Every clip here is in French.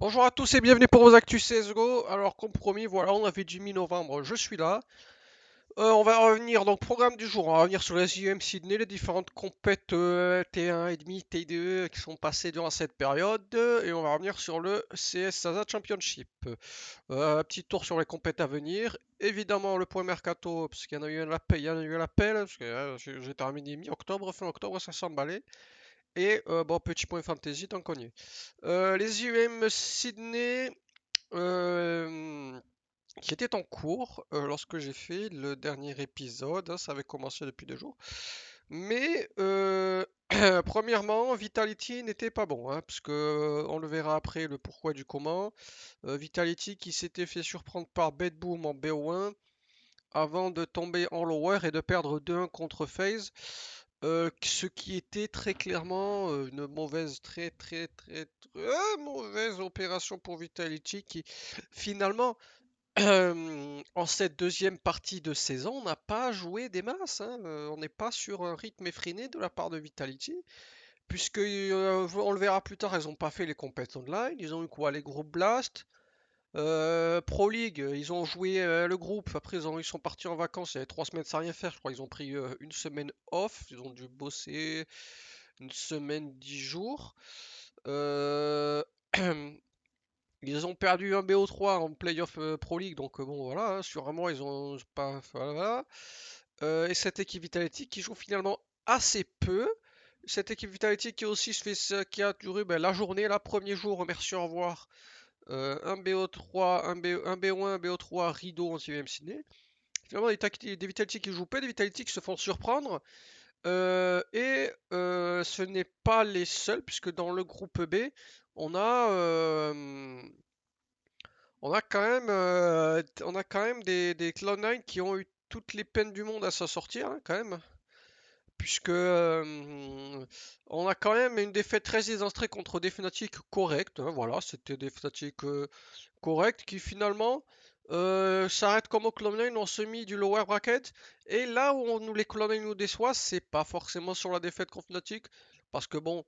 Bonjour à tous et bienvenue pour vos actus CSGO. Alors comme promis, voilà, on avait dit mi-novembre, je suis là. On va revenir donc programme du jour, on va revenir sur les IEM Sydney, les différentes compètes T1 et demi, T2 qui sont passées durant cette période et on va revenir sur le CS Sasa Championship. Un petit tour sur les compètes à venir. Évidemment le point mercato parce qu'il y en a eu un appel, il y en a eu un appel parce que j'ai terminé mi-octobre, fin octobre, ça s'emballait. Et bon, petit point fantasy tant qu'on y est. Les IEM Sydney euh, qui était en cours lorsque j'ai fait le dernier épisode, hein, ça avait commencé depuis 2 jours. Mais premièrement, Vitality n'était pas bon, hein, parce que on le verra après le pourquoi du comment. Vitality qui s'était fait surprendre par Bedboom en BO1 avant de tomber en lower et de perdre 2-1 contre FaZe. Ce qui était très clairement une mauvaise, très mauvaise opération pour Vitality qui finalement en cette deuxième partie de saison, on n'a pas joué des masses, hein. On n'est pas sur un rythme effréné de la part de Vitality, puisque on le verra plus tard, ils n'ont pas fait les compétitions online, ils ont eu quoi? Les groupes Blast, Pro League, ils ont joué le groupe, après ils sont partis en vacances, il y avait 3 semaines sans rien faire, je crois ils ont pris une semaine off, ils ont dû bosser une semaine, 10 jours. Euh, Ils ont perdu un BO3 en playoff Pro League, donc bon voilà, hein, sur un mois ils ont pas. Voilà. Et cette équipe Vitality qui joue finalement assez peu. Cette équipe Vitality qui aussi se fait qui a duré ben, la journée, là, premier jour, merci, au revoir. Un BO3, un BO1, un BO3, Rideau en 6ème Sydney. Finalement des Vitality qui jouent peu, des Vitality qui se font surprendre. Ce n'est pas les seuls, puisque dans le groupe B, on a on a quand même des Cloud9 qui ont eu toutes les peines du monde à s'en sortir, hein, quand même. Puisque on a quand même une défaite très illustrée contre des Fnatic corrects, hein, voilà, c'était des Fnatic corrects qui finalement s'arrêtent comme au Cloud9 en semi du lower bracket. Et là où nous les Cloud9 nous déçoivent, c'est pas forcément sur la défaite contre Fnatic. Parce que bon,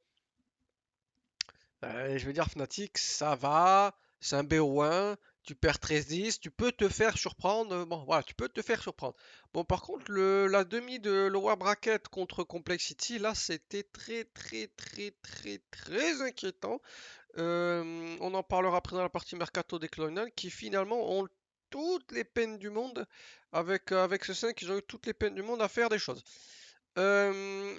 je veux dire, Fnatic, ça va, c'est un BO1, tu perds 13-10, tu peux te faire surprendre. Bon, voilà, tu peux te faire surprendre. Bon, par contre, la demi de Lower Bracket contre Complexity, là, c'était très inquiétant. On en parlera après dans la partie Mercato des Clownal, qui finalement ont toutes les peines du monde avec ce 5, ils ont eu toutes les peines du monde à faire des choses. Euh,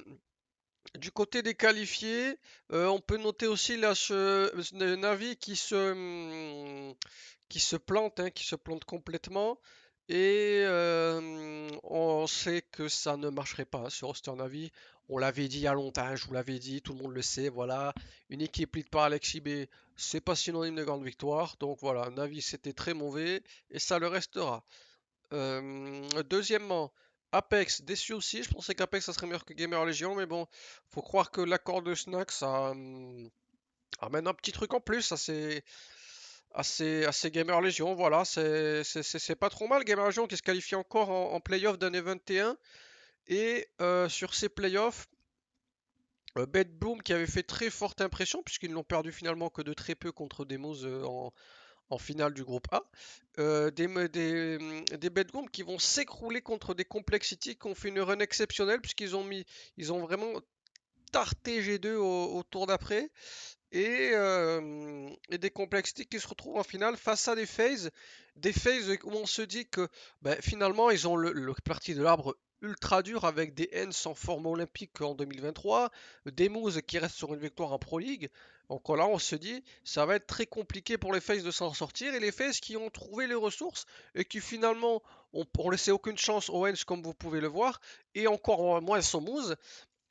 du côté des qualifiés, on peut noter aussi là ce Navi qui se plante, hein, qui se plante complètement. Et on sait que ça ne marcherait pas, hein, sur roster Navi. On l'avait dit il y a longtemps, hein, je vous l'avais dit, tout le monde le sait. Voilà, une équipe lead par Alexis B, c'est pas synonyme de grande victoire. Donc voilà, Navi c'était très mauvais et ça le restera. Deuxièmement, Apex, déçu aussi. Je pensais qu'Apex ça serait meilleur que Gamer Legion, mais bon, faut croire que l'accord de Snack ça amène un petit truc en plus. Ça c'est assez Gamer Legion. Voilà, c'est pas trop mal. Gamer Legion qui se qualifie encore en playoff d'année 21. Et sur ces playoffs, Bad Boom qui avait fait très forte impression, puisqu'ils n'ont perdu finalement que de très peu contre Demos en finale du groupe A. Des Bedrooms qui vont s'écrouler contre des Complexity qui ont fait une run exceptionnelle ils ont vraiment tarté G2 au tour d'après. Et des Complexity qui se retrouvent en finale face à des phases où on se dit que ben, finalement ils ont le parti de l'arbre ultra dur avec des Hens en forme olympique en 2023, des Moose qui restent sur une victoire en Pro League. Donc là on se dit ça va être très compliqué pour les phases de s'en sortir et les phases qui ont trouvé les ressources et qui finalement ont laissé aucune chance aux Hens comme vous pouvez le voir et encore moins aux Moose.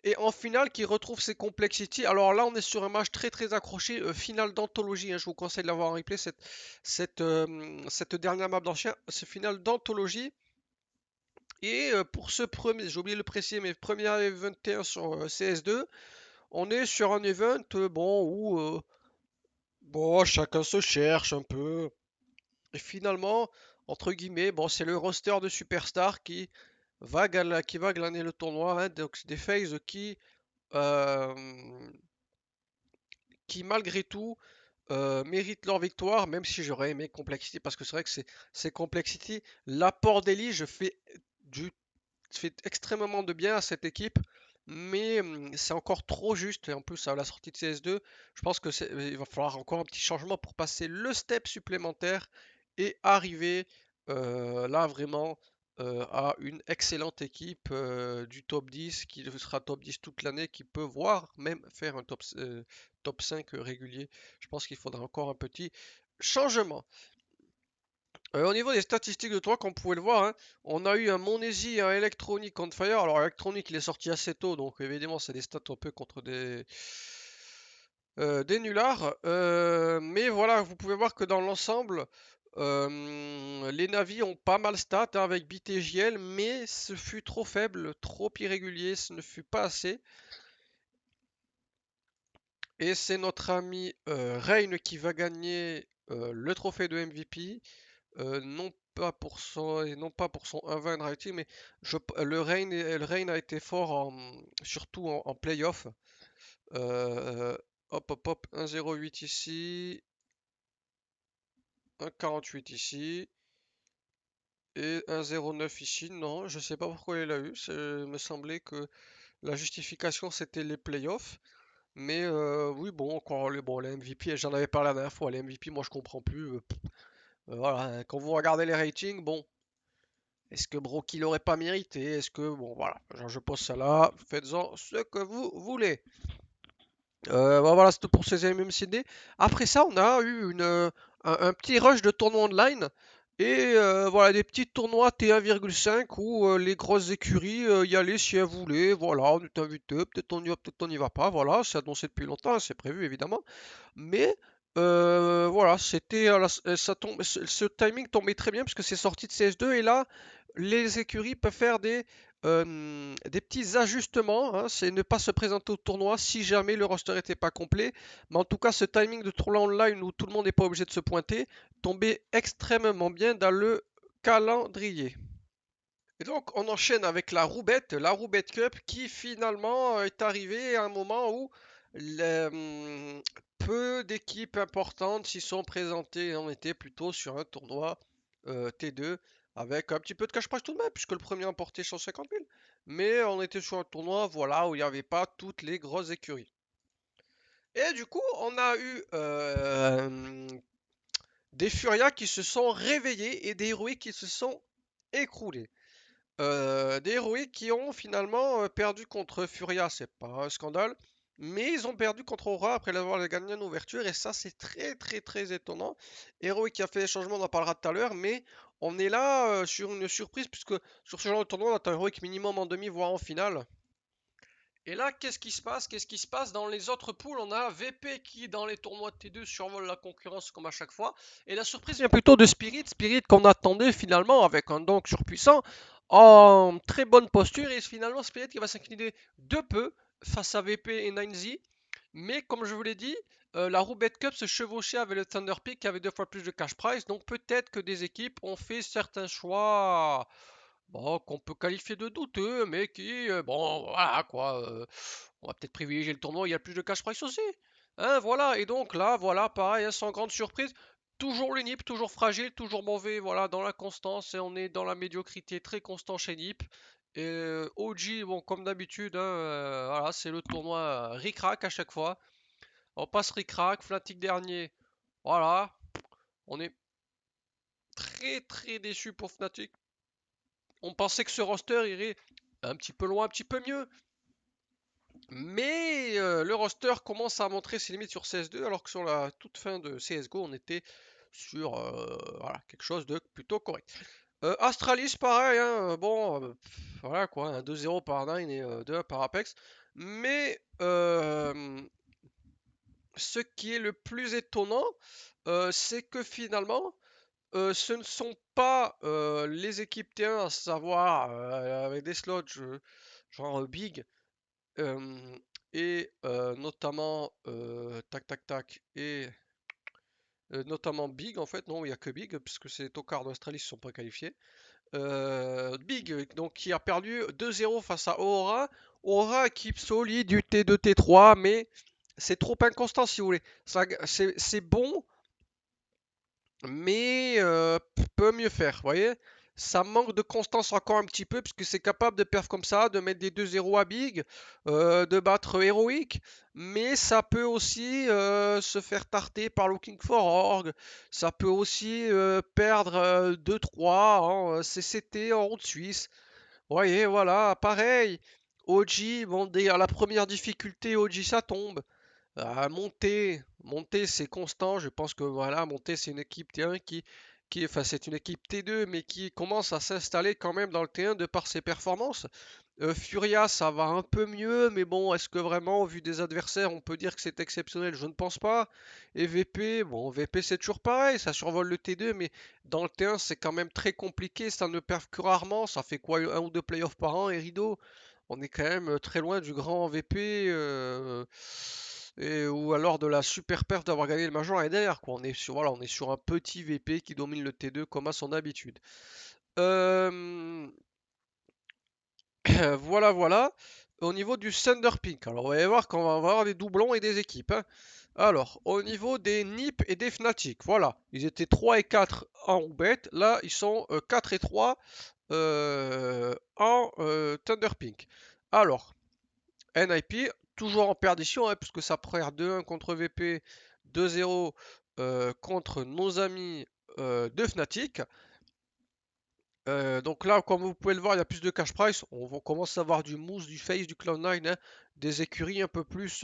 Et en finale, qui retrouve ses Complexity. Alors là, on est sur un match très accroché, finale d'anthologie, hein. Je vous conseille de l'avoir en replay, cette dernière map d'ancien. C'est finale d'anthologie. Et pour ce premier, j'ai oublié de le préciser, mais premier event sur CS2, on est sur un event bon où bon, chacun se cherche un peu. Et finalement, entre guillemets, bon, c'est le roster de superstars qui va glaner le tournoi, hein. Donc c'est des phases euh, qui malgré tout méritent leur victoire, même si j'aurais aimé Complexity, parce que c'est vrai que c'est Complexity. L'apport d'Eli, du, fait extrêmement de bien à cette équipe, mais c'est encore trop juste. Et en plus, à la sortie de CS2, je pense que il va falloir encore un petit changement pour passer le step supplémentaire et arriver là vraiment à une excellente équipe du top 10 qui sera top 10 toute l'année, qui peut voir même faire un top 5 régulier. Je pense qu'il faudra encore un petit changement. Au niveau des statistiques de toi, comme vous pouvez le voir, hein, on a eu un Monesi et un Electronic on fire. Alors, Electronic, il est sorti assez tôt, donc évidemment, c'est des stats un peu contre des nullards. Mais voilà, vous pouvez voir que dans l'ensemble, les navis ont pas mal stat hein, avec BTJL, mais ce fut trop faible, trop irrégulier, ce ne fut pas assez. Et c'est notre ami Reign qui va gagner le trophée de MVP. Non pas pour son 1-20 rating, mais le Reign a été fort surtout en playoff. Euh, hop hop hop, 1-0-8 ici, 1-48 ici, et 1-0-9 ici. Non, je sais pas pourquoi il a eu. Me semblait que la justification c'était les playoffs. Mais oui, bon, encore les MVP, j'en avais parlé la dernière fois, les MVP, moi je comprends plus. Voilà, hein, quand vous regardez les ratings, bon, est-ce que Brocky l'aurait pas mérité? Est-ce que, bon, voilà, je pose ça là, faites-en ce que vous voulez. Bah, voilà, c'est tout pour ces MMCD. Après ça, on a eu un petit rush de tournois online. Et voilà, des petits tournois T1,5 où les grosses écuries y allaient si elles voulaient. Voilà, on est invité, peut-être on y va, peut-être on n'y va pas. Voilà, c'est annoncé depuis longtemps, c'est prévu évidemment. Mais voilà, c'était ça tombe, ce timing tombait très bien parce que c'est sorti de CS2 et là, les écuries peuvent faire des petits ajustements. Hein, c'est ne pas se présenter au tournoi si jamais le roster n'était pas complet. Mais en tout cas, ce timing de tournoi online où tout le monde n'est pas obligé de se pointer tombait extrêmement bien dans le calendrier. Et donc, on enchaîne avec la Roubette Cup, qui finalement est arrivée à un moment où peu d'équipes importantes s'y sont présentées. On était plutôt sur un tournoi T2 avec un petit peu de cash prize tout de même, puisque le premier a emporté 150 000. Mais on était sur un tournoi, voilà, où il n'y avait pas toutes les grosses écuries. Et du coup, on a eu des Furias qui se sont réveillés et des héroïques qui se sont écroulés. Des héroïques qui ont finalement perdu contre Furia, c'est pas un scandale, mais ils ont perdu contre Aura après l'avoir gagné en ouverture, et ça c'est très très très étonnant. Héroïque qui a fait des changements, on en parlera tout à l'heure, mais on est là sur une surprise, puisque sur ce genre de tournoi, on attend Héroïque minimum en demi, voire en finale. Et là, qu'est-ce qui se passe? Qu'est-ce qui se passe dans les autres poules? On a VP qui, dans les tournois de T2, survole la concurrence comme à chaque fois. Et la surprise vient plutôt de Spirit. Spirit qu'on attendait finalement avec un donk surpuissant, en très bonne posture. Et finalement, Spirit qui va s'incliner de peu face à VP et 9Z. Mais comme je vous l'ai dit, la Roubette Cup se chevauchait avec le Thunder Peak qui avait deux fois plus de cash prize. Donc peut-être que des équipes ont fait certains choix bon, qu'on peut qualifier de douteux, mais qui, bon, voilà quoi. On va peut-être privilégier le tournoi, il y a plus de cash price aussi. Hein, voilà, et donc là, voilà, pareil, hein, sans grande surprise. Toujours le NiP, toujours fragile, toujours mauvais, voilà, dans la constance, et on est dans la médiocrité très constant chez NiP. Et OG, bon, comme d'habitude, hein, voilà, c'est le tournoi ric-rac à chaque fois. On passe ric-rac, Fnatic dernier, voilà. On est très très déçu pour Fnatic. On pensait que ce roster irait un petit peu loin, un petit peu mieux. Mais le roster commence à montrer ses limites sur CS2, alors que sur la toute fin de CSGO, on était sur voilà, quelque chose de plutôt correct. Astralis, pareil, hein, bon, voilà quoi, un 2-0 par Nine et 2-1 par Apex. Mais ce qui est le plus étonnant, c'est que finalement, ce ne sont pas les équipes T1, à savoir avec des slots genre Big euh, et notamment tac tac tac et notamment Big en fait, non, il n'y a que Big puisque c'est Tokar d'Australie qui ne sont pas qualifiés. Big donc qui a perdu 2-0 face à Aura. Aura équipe solide du T2 T3 mais C'est trop inconstant si vous voulez. C'est bon, mais peut mieux faire, vous voyez? Ça manque de constance encore un petit peu, parce que c'est capable de perf comme ça, de mettre des 2-0 à Big, de battre héroïque, mais ça peut aussi se faire tarter par Looking for Org, ça peut aussi perdre 2-3 en CCT en route suisse. Vous voyez, voilà, pareil. OG, bon, à la première difficulté, OG ça tombe. Monter, c'est constant. Je pense que voilà, monter, c'est une équipe T1 enfin, c'est une équipe T2, mais qui commence à s'installer quand même dans le T1 de par ses performances. Furia, ça va un peu mieux, mais bon, est-ce que vraiment, au vu des adversaires, on peut dire que c'est exceptionnel? Je ne pense pas. Et VP, bon, VP, c'est toujours pareil, ça survole le T2, mais dans le T1, c'est quand même très compliqué. Ça ne perf que rarement. Ça fait quoi, un ou deux playoffs par an, et rideau? On est quand même très loin du grand VP. Ou alors de la super perf d'avoir gagné le Major l'année dernière, quoi. On est sur un petit VP qui domine le T2 comme à son habitude. Euh, voilà, voilà. Au niveau du Thunder Pink, alors on va y voir qu'on va avoir des doublons et des équipes, hein. Alors, au niveau des NiP et des Fnatic, voilà. Ils étaient 3 et 4 en Roubette. Là, ils sont 4 et 3 en Thunder Pink. Alors, NIP, toujours en perdition, hein, puisque ça perd 2-1 contre VP, 2-0 contre nos amis de Fnatic. Donc là, comme vous pouvez le voir, il y a plus de cash price. On commence à avoir du Moose, du Face, du Cloud9, hein, des écuries un peu plus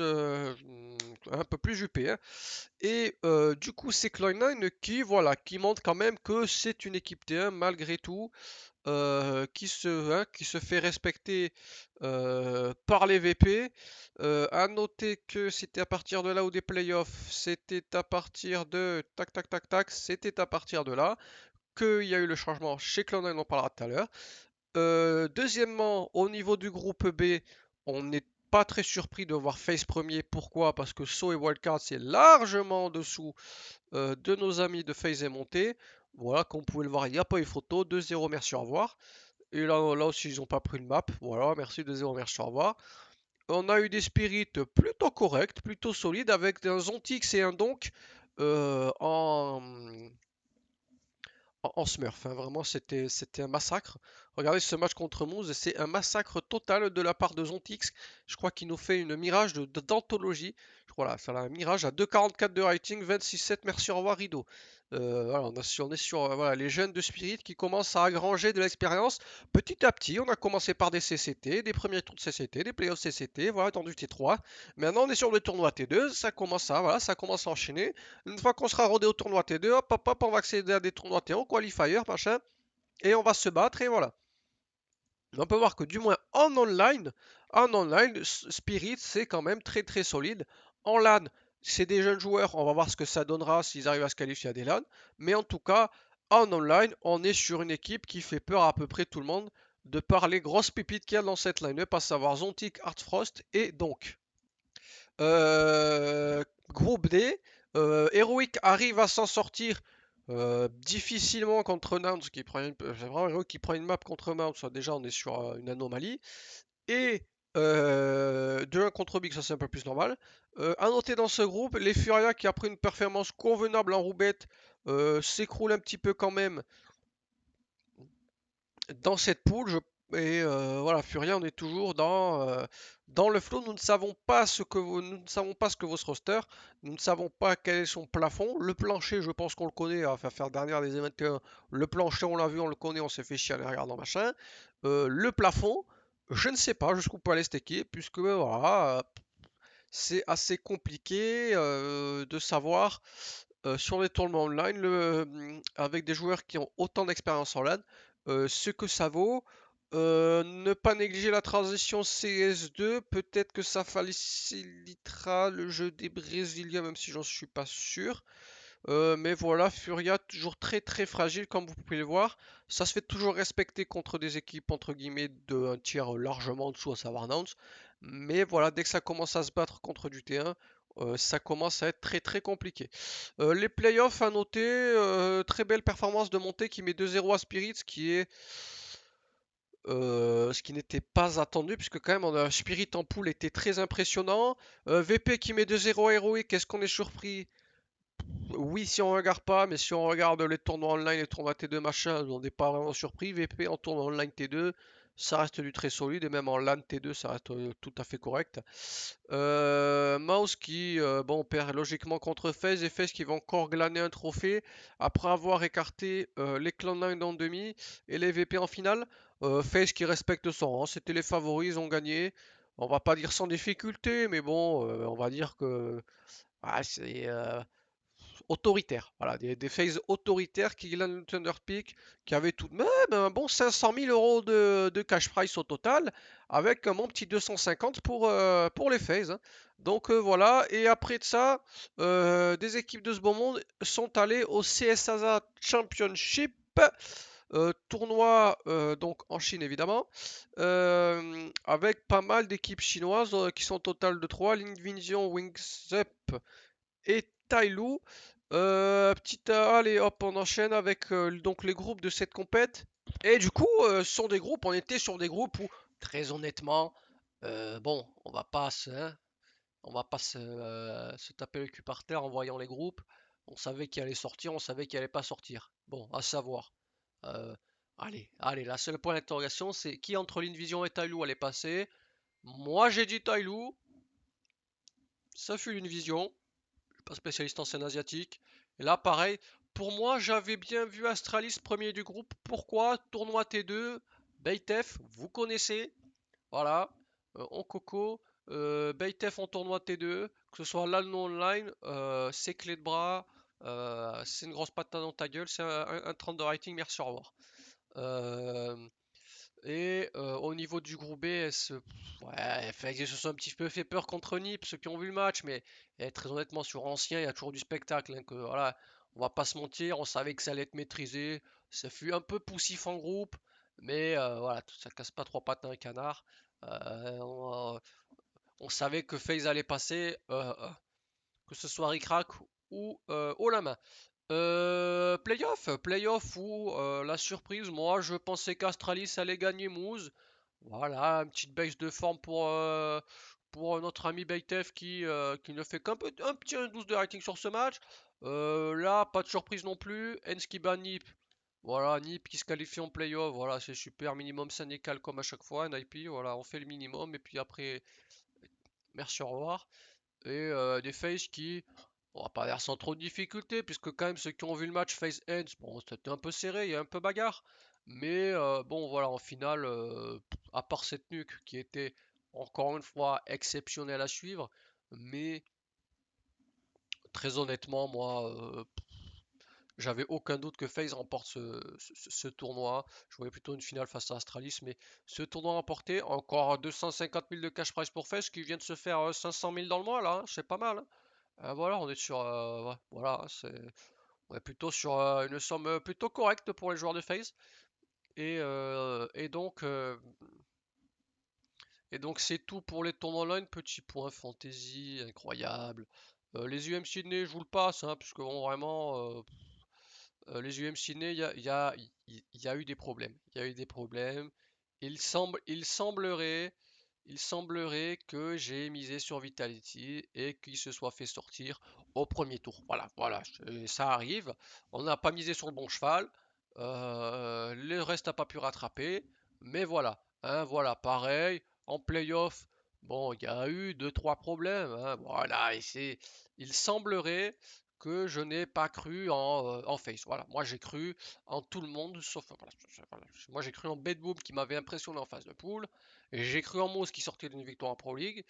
juppées, hein. Et du coup, c'est Cloud9 qui, voilà, qui montre quand même que c'est une équipe T1 malgré tout, qui se fait respecter par les VP. À noter que c'était à partir de là ou des playoffs, c'était à partir de tac tac tac tac, c'était à partir de là qu'il y a eu le changement chez Cloud9, on en parlera tout à l'heure. Deuxièmement, au niveau du groupe B, on n'est pas très surpris de voir FaZe premier. Pourquoi? Parce que So et Wildcard, c'est largement en dessous de nos amis de FaZe et Monté. Voilà, comme vous pouvez le voir, il n'y a pas eu photo. 2-0, merci, au revoir. Et là aussi, ils n'ont pas pris le map. Voilà, merci, 2-0, merci, au revoir. On a eu des spirits plutôt corrects, plutôt solides, avec un Zontix et un Donk en en Smurf, hein. Vraiment, c'était un massacre. Regardez ce match contre Moose, c'est un massacre total de la part de Zontix. Je crois qu'il nous fait une mirage d'anthologie. Voilà, ça a un mirage à 2,44 de rating, 26,7, merci, au revoir, rideau. Voilà, on est sur voilà, les jeunes de Spirit qui commencent à engranger de l'expérience. Petit à petit, on a commencé par des CCT, des premiers tours de CCT, des playoffs CCT, voilà, dans du T3. Maintenant, on est sur le tournoi T2, voilà, ça commence à enchaîner. Une fois qu'on sera rodé au tournoi T2, hop, hop, hop, on va accéder à des tournois T1, qualifier, machin, et on va se battre, et voilà. On peut voir que du moins en online, Spirit, c'est quand même très très solide. En LAN, c'est des jeunes joueurs, on va voir ce que ça donnera s'ils arrivent à se qualifier à des LAN. Mais en tout cas, en online, on est sur une équipe qui fait peur à peu près tout le monde, de par les grosses pépites qu'il y a dans cette line-up, à savoir Zontic, Artfrost et donc. Groupe D, Heroic arrive à s'en sortir difficilement contre Nantes, c'est vraiment Heroic qui prend une map contre Nantes, soit déjà on est sur une anomalie. Et 2-1 contre Big, ça c'est un peu plus normal. À noter dans ce groupe, les Furia qui après une performance convenable en roubette s'écroulent un petit peu quand même dans cette poule. Et voilà, Furia, on est toujours dans le flow. Nous ne savons pas nous ne savons pas ce que vaut ce roster. Nous ne savons pas quel est son plafond. Le plancher, je pense qu'on le connaît. Enfin, faire dernière des événements. Le plancher, on l'a vu, on le connaît, on s'est fait chier en les regardant machin. Le plafond, je ne sais pas jusqu'où peut aller cette équipe, puisque voilà, c'est assez compliqué de savoir sur les tournois online, avec des joueurs qui ont autant d'expérience en LAN, ce que ça vaut. Ne pas négliger la transition CS2, peut-être que ça facilitera le jeu des Brésiliens, même si j'en suis pas sûr. Mais voilà, Furia toujours très très fragile comme vous pouvez le voir. Ça se fait toujours respecter contre des équipes entre guillemets d'un tiers largement en dessous, à savoir Nantes. Mais voilà, dès que ça commence à se battre contre du T1, ça commence à être très très compliqué. Les playoffs à noter, très belle performance de montée qui met 2-0 à Spirits, qui est ce qui n'était pas attendu, puisque quand même, on a Spirit en poule était très impressionnant. VP qui met 2-0 héroïque, est-ce qu'on est surpris? Oui, si on regarde pas, mais si on regarde les tournois online, les tournois T2 machin, on n'est pas vraiment surpris. VP en tournoi online T2, ça reste du très solide, et même en LAN T2, ça reste tout à fait correct. Mouse qui bon, perd logiquement contre FaZe et FaZe qui va encore glaner un trophée après avoir écarté les Cloud9 en demi et les VP en finale. FaZe qui respecte son rang, c'était les favoris, ils ont gagné. On va pas dire sans difficulté, mais bon, on va dire que c'est autoritaire. Voilà, des phases autoritaires qui gagnent le Thunder Peak, qui avait tout de même un bon 500 000 euros de cash price au total, avec mon petit 250 pour les phases, hein. Donc voilà, et après de ça, des équipes de ce beau monde sont allées au CSASA Championship. Tournoi donc en Chine évidemment, avec pas mal d'équipes chinoises qui sont au total de 3, Vision, Wings Up et Tailou. Allez hop, on enchaîne avec donc les groupes de cette compète. Et du coup, ce sont des groupes, on était sur des groupes où, très honnêtement, bon, on va pas se taper le cul par terre en voyant les groupes. On savait qui allait sortir, on savait qui allait pas sortir. Bon, à savoir. euh, allez, la seule point d'interrogation, c'est qui entre l'Invision et Tailou allait passer. Moi, j'ai dit Tailou, ça fut l'Invision. Pas spécialiste en scène asiatique. Et là, pareil, pour moi, j'avais bien vu Astralis premier du groupe. Pourquoi? Tournoi T2, Baytef, vous connaissez. Voilà, en coco, Baytef en tournoi T2, que ce soit là non online, c'est clé de bras, c'est une grosse patate dans ta gueule, c'est un 30 de rating, merci, au revoir. Euh, au niveau du groupe B, ouais, ils se sont un petit peu fait peur contre Nîmes, ceux qui ont vu le match, mais très honnêtement, sur ancien, il y a toujours du spectacle, hein, voilà, on va pas se mentir, on savait que ça allait être maîtrisé. Ça fut un peu poussif en groupe, mais voilà, ça casse pas trois pattes à un canard. Euh, on, on savait que FaZe allait passer, que ce soit Rick-Rack ou haut la main. Playoff où la surprise, moi je pensais qu'Astralis allait gagner Moose. Voilà, une petite base de forme pour notre ami Baytef qui ne fait un petit 12 de rating sur ce match. Là, pas de surprise non plus. Enski bat Nip. Voilà, Nip qui se qualifie en playoff. Voilà, c'est super. Minimum syndical comme à chaque fois. NIP, voilà, on fait le minimum. Et puis après, merci, au revoir. Et des FaZe qui, on va pas dire sans trop de difficultés, puisque quand même ceux qui ont vu le match FaZe Ends, bon, c'était un peu serré, il y a un peu bagarre. Mais bon, voilà, en finale, à part cette nuque qui était encore une fois exceptionnelle à suivre, mais très honnêtement, moi, j'avais aucun doute que FaZe remporte ce tournoi. Je voyais plutôt une finale face à Astralis, mais ce tournoi remporté, encore 250 000 de cash prize pour FaZe qui vient de se faire 500 000 dans le mois là, hein, c'est pas mal, hein. Voilà, on est sur, ouais, voilà, on est plutôt sur une somme plutôt correcte pour les joueurs de FaZe. Et, euh, et donc, euh, et donc c'est tout pour les tournois online. Petit point fantasy, incroyable. Les UM Sydney, je vous le passe, hein, parce que bon, vraiment, les UM Sydney, il y a eu des problèmes. Il y a eu des problèmes. Il semblerait que j'ai misé sur Vitality et qu'il se soit fait sortir au premier tour. Voilà, voilà, ça arrive. On n'a pas misé sur le bon cheval. Le reste n'a pas pu rattraper. Mais voilà, hein, voilà, pareil. En playoff, bon, il y a eu deux, trois problèmes, hein, voilà, il semblerait que je n'ai pas cru en Face. Voilà, moi j'ai cru en tout le monde, sauf, voilà, moi j'ai cru en Bedboom qui m'avait impressionné en phase de poule. J'ai cru en Moose qui sortait d'une victoire en Pro League.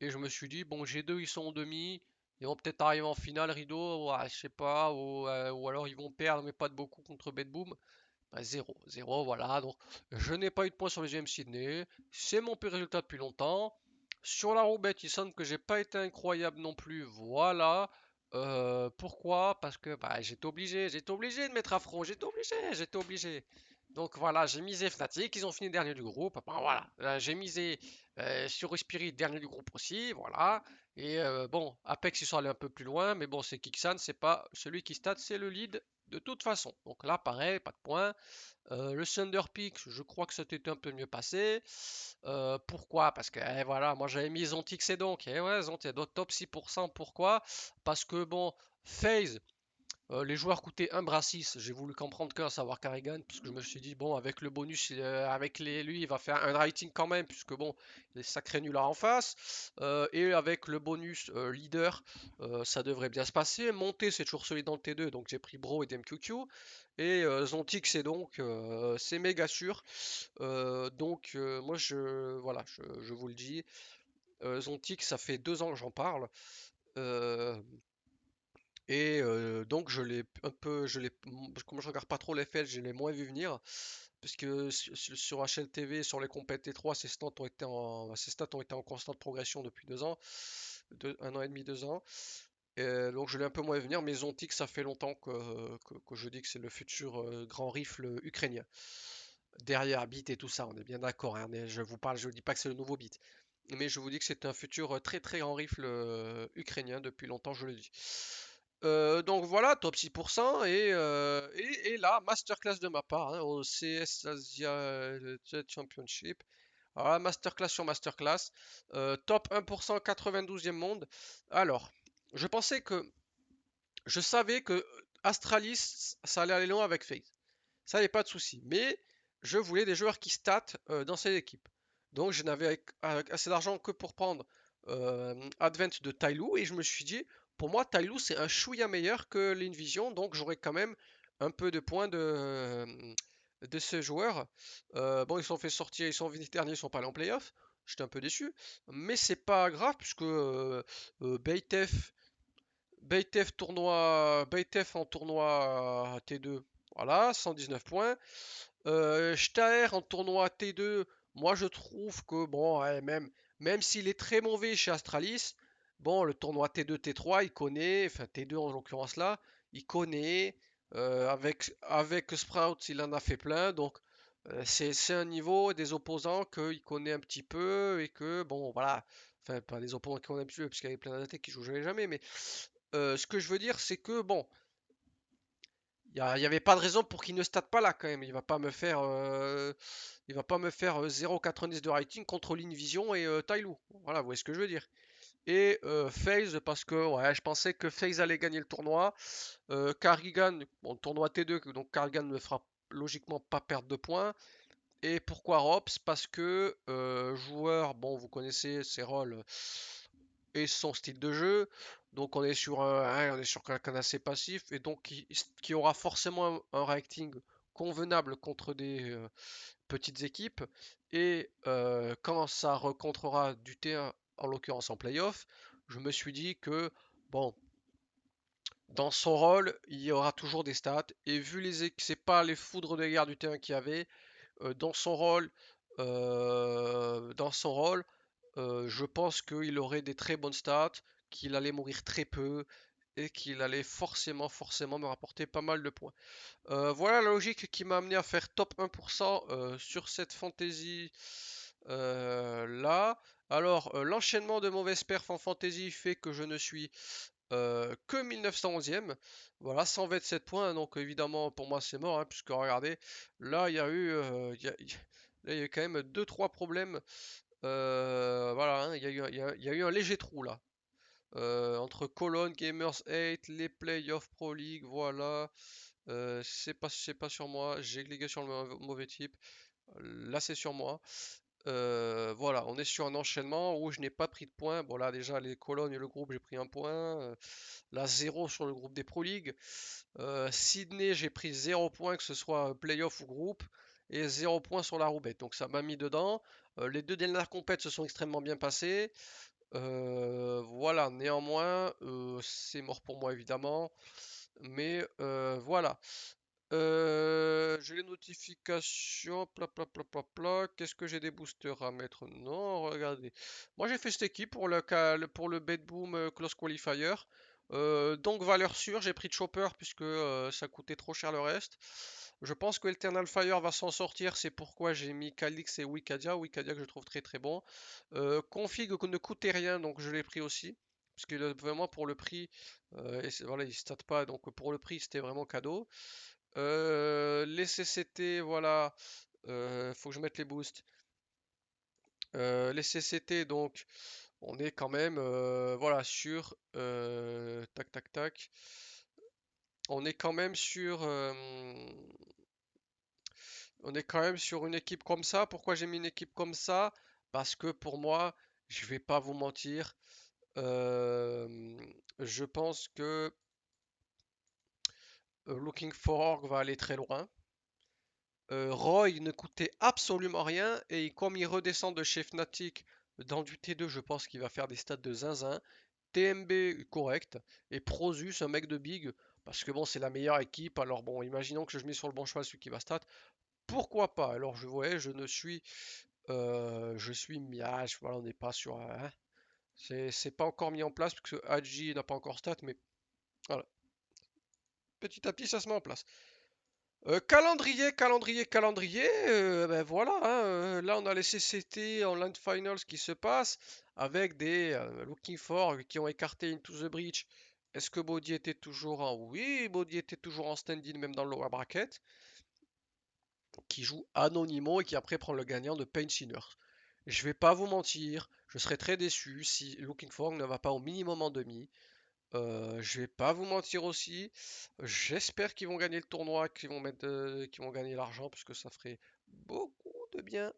Et je me suis dit, bon, G2 ils sont en demi. Ils vont peut-être arriver en finale, Rideau, ouais, je sais pas, ou alors ils vont perdre, mais pas de beaucoup contre Bedboom. Bah, 0, voilà. Donc, je n'ai pas eu de points sur les GM Sydney. C'est mon pire résultat depuis longtemps. Sur la roubette, il semble que j'ai pas été incroyable non plus. Voilà. Pourquoi? Parce que bah, j'étais obligé de mettre à front. J'étais obligé. Donc voilà, j'ai misé Fnatic, ils ont fini dernier du groupe. Ben, voilà, j'ai misé sur Spirit, dernier du groupe aussi, voilà. Et bon, Apex ils sont allés un peu plus loin, mais bon, c'est Kixan, c'est pas celui qui stat, c'est le lead. de toute façon. Donc là, pareil, pas de points. Le Thunder Peak, je crois que c'était un peu mieux passé. Pourquoi? Parce que voilà, moi j'avais mis Zontix et donc. Et ouais, Zontix, top 6%. Pourquoi? Parce que bon, FaZe, les joueurs coûtaient un bras 6. J'ai voulu comprendre qu'un, savoir Carrigan, puisque je me suis dit, bon, avec le bonus, avec lui, il va faire un rating quand même, puisque bon, il est sacré nul en face. Et avec le bonus leader, ça devrait bien se passer. Monter, c'est toujours celui dans le T2, donc j'ai pris Bro et DMQQ. Et Zontic, c'est donc, c'est méga sûr. Donc, moi, voilà, je vous le dis. Zontic, ça fait 2 ans que j'en parle. Euh, et donc je l'ai un peu, comme je regarde pas trop les faits, je l'ai moins vu venir, puisque sur HLTV, sur les compètes T3, ces stats ont été en constante progression depuis 2 ans, 1 an et demi, 2 ans. Donc je l'ai un peu moins vu venir, mais Zontic, ça fait longtemps que je dis que c'est le futur grand rifle ukrainien. Derrière Beat et tout ça, on est bien d'accord, hein, je vous parle, je dis pas que c'est le nouveau Beat, mais je vous dis que c'est un futur très très grand rifle ukrainien, depuis longtemps je le dis. Donc voilà, top 6%, et là, masterclass de ma part, hein, au CS Asia Championship. Voilà, masterclass sur masterclass. Top 1%, 92e monde. Alors, je pensais que, je savais que Astralis, ça allait aller loin avec FaZe. Ça, n'y pas de souci. Mais je voulais des joueurs qui statent dans cette équipe. Donc je n'avais assez d'argent que pour prendre Advent de Tyloo. Et je me suis dit, pour moi, Tyloo, c'est un chouïa meilleur que l'Invision. Donc j'aurai quand même un peu de points de ce joueur. Bon, ils sont fait sortir, ils sont venus derniers, ils sont pas allés en playoff. J'étais un peu déçu. Mais c'est pas grave, puisque Baytef, Baytef en tournoi T2, voilà, 119 points. Staher en tournoi T2, moi je trouve que bon, ouais, même s'il est très mauvais chez Astralis, bon, le tournoi T2, T3, il connaît, enfin T2 en l'occurrence là, il connaît. Avec Sprout, il en a fait plein, donc c'est un niveau des opposants qu'il connaît un petit peu et que bon, voilà. Enfin, pas des opposants qu'il connaît un petit peu, parce qu'il y avait plein d'athlètes qui jouent jamais, mais ce que je veux dire, c'est que bon, il y avait pas de raison pour qu'il ne state pas là quand même. Il va pas me faire 0,90 de rating contre l'Invision et Tyloo. Voilà, vous voyez ce que je veux dire. Et FaZe, parce que ouais, je pensais que FaZe allait gagner le tournoi. Carrigan, bon, le tournoi T2, donc Carrigan ne me fera logiquement pas perdre de points. Et pourquoi Rops? Parce que joueur, bon, vous connaissez ses rôles et son style de jeu. Donc on est sur quelqu'un d'assez passif et donc qui aura forcément un rating convenable contre des petites équipes. Et quand ça rencontrera du T1, en l'occurrence en playoff, je me suis dit que bon, dans son rôle, il y aura toujours des stats. Et vu que c'est pas les foudres de guerre du T1 qu'il y avait, dans son rôle, dans son rôle, je pense qu'il aurait des très bonnes stats, qu'il allait mourir très peu et qu'il allait forcément me rapporter pas mal de points. Voilà la logique qui m'a amené à faire top 1% sur cette fantasy là. Alors, l'enchaînement de mauvaises perfs en fantasy fait que je ne suis que 1911e. Voilà, 127 points. Donc, évidemment, pour moi, c'est mort, hein, puisque regardez, là, là, il y a eu quand même deux trois problèmes. Voilà, hein, il y a eu un léger trou là. Entre Cologne, Gamers 8, les Playoffs Pro League, voilà. C'est pas sur moi, j'ai cliqué sur le mauvais type. Là, c'est sur moi. Voilà, on est sur un enchaînement où je n'ai pas pris de points. Bon, là, déjà, les Cologne et le groupe, j'ai pris un point. Là, 0 sur le groupe des Pro League. Sydney, j'ai pris 0 points, que ce soit playoff ou groupe. Et 0 points sur la roubette. Donc, ça m'a mis dedans. Les deux dernières compètes se sont extrêmement bien passées. Voilà, néanmoins, c'est mort pour moi évidemment. Mais voilà. J'ai les notifications, Qu'est-ce que j'ai des boosters à mettre? Non, regardez. Moi j'ai fait cette équipe pour le Bed Boom Close Qualifier. Donc valeur sûre, j'ai pris Chopper puisque ça coûtait trop cher le reste. Je pense que Eternal Fire va s'en sortir, c'est pourquoi j'ai mis Calix et Wikadia. Wikadia que je trouve très très bon. Config ne coûtait rien, donc je l'ai pris aussi. parce que vraiment pour le prix, voilà, il stat pas, donc pour le prix c'était vraiment cadeau. Les CCT, voilà, faut que je mette les boosts. Les CCT, donc, on est quand même, voilà, sur, tac, tac, tac. On est quand même sur, on est quand même sur une équipe comme ça. Pourquoi j'ai mis une équipe comme ça? Parce que pour moi, je vais pas vous mentir, euh, je pense que Looking for Org va aller très loin. Roy ne coûtait absolument rien et comme il redescend de chez Fnatic dans du T2, je pense qu'il va faire des stats de zinzin. TMB correct et Prozus, un mec de big, parce que bon, c'est la meilleure équipe. Alors bon, imaginons que je mets sur le bon cheval celui qui va stat. Pourquoi pas? Alors je voyais, je suis miage. Voilà, on n'est pas sur, hein, c'est pas encore mis en place parce que Hadji n'a pas encore stat, mais voilà, petit à petit ça se met en place. Calendrier, ben voilà, hein, là on a les CCT en Land Finals qui se passent avec des Looking For qui ont écarté Into the Breach. Est-ce que Body était toujours en... Oui, Body était toujours en stand-in même dans le lower bracket, qui joue anonymement et qui après prend le gagnant de Pain Sinners. Je vais pas vous mentir, je serais très déçu si Looking For ne va pas au minimum en demi. Je vais pas vous mentir aussi. J'espère qu'ils vont gagner le tournoi, qu'ils vont gagner l'argent, parce que ça ferait beaucoup de bien.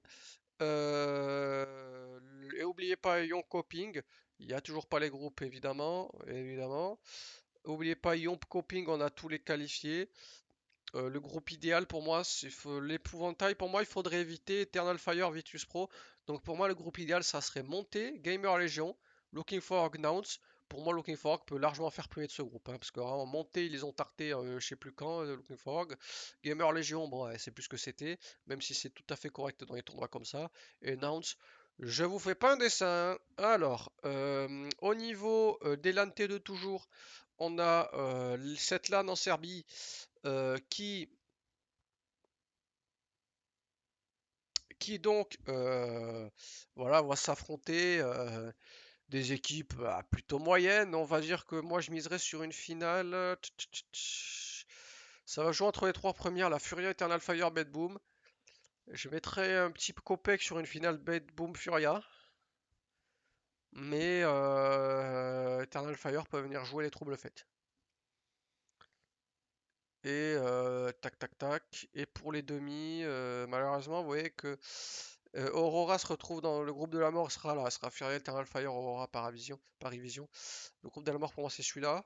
Et oubliez pas Yon Coping. Il n'y a toujours pas les groupes, évidemment. Oubliez pas Yon Coping, on a tous les qualifiés. Le groupe idéal pour moi, c'est l'épouvantail. Pour moi, il faudrait éviter Eternal Fire, Virtus Pro. Donc pour moi, le groupe idéal, ça serait Monté, Gamer Legion, Looking for Gnounce. Pour moi, Looking for peut largement faire premier de ce groupe, hein, parce que vraiment, Monté, ils les ont tartés, je sais plus quand, Looking for Gamer Legion, bon, ouais, c'est plus ce que c'était, même si c'est tout à fait correct dans les tournois comme ça. Et Gnounce, je vous fais pas un dessin. Alors, au niveau des LAN T2 toujours, on a cette LAN en Serbie qui donc voilà, va s'affronter des équipes plutôt moyennes. On va dire que moi je miserais sur une finale. Ça va jouer entre les trois premières, la Furia, Eternal Fire, Bad Boom. Je mettrais un petit copec sur une finale Bad Boom Furia. Mais Eternal Fire peut venir jouer les troubles faits. Et tac tac tac. Et pour les demi, malheureusement, vous voyez que Aurora se retrouve dans le groupe de la mort, sera là, elle sera Fury, Eternal Fire, Aurora, Parivision. Le groupe de la mort pour moi c'est celui-là.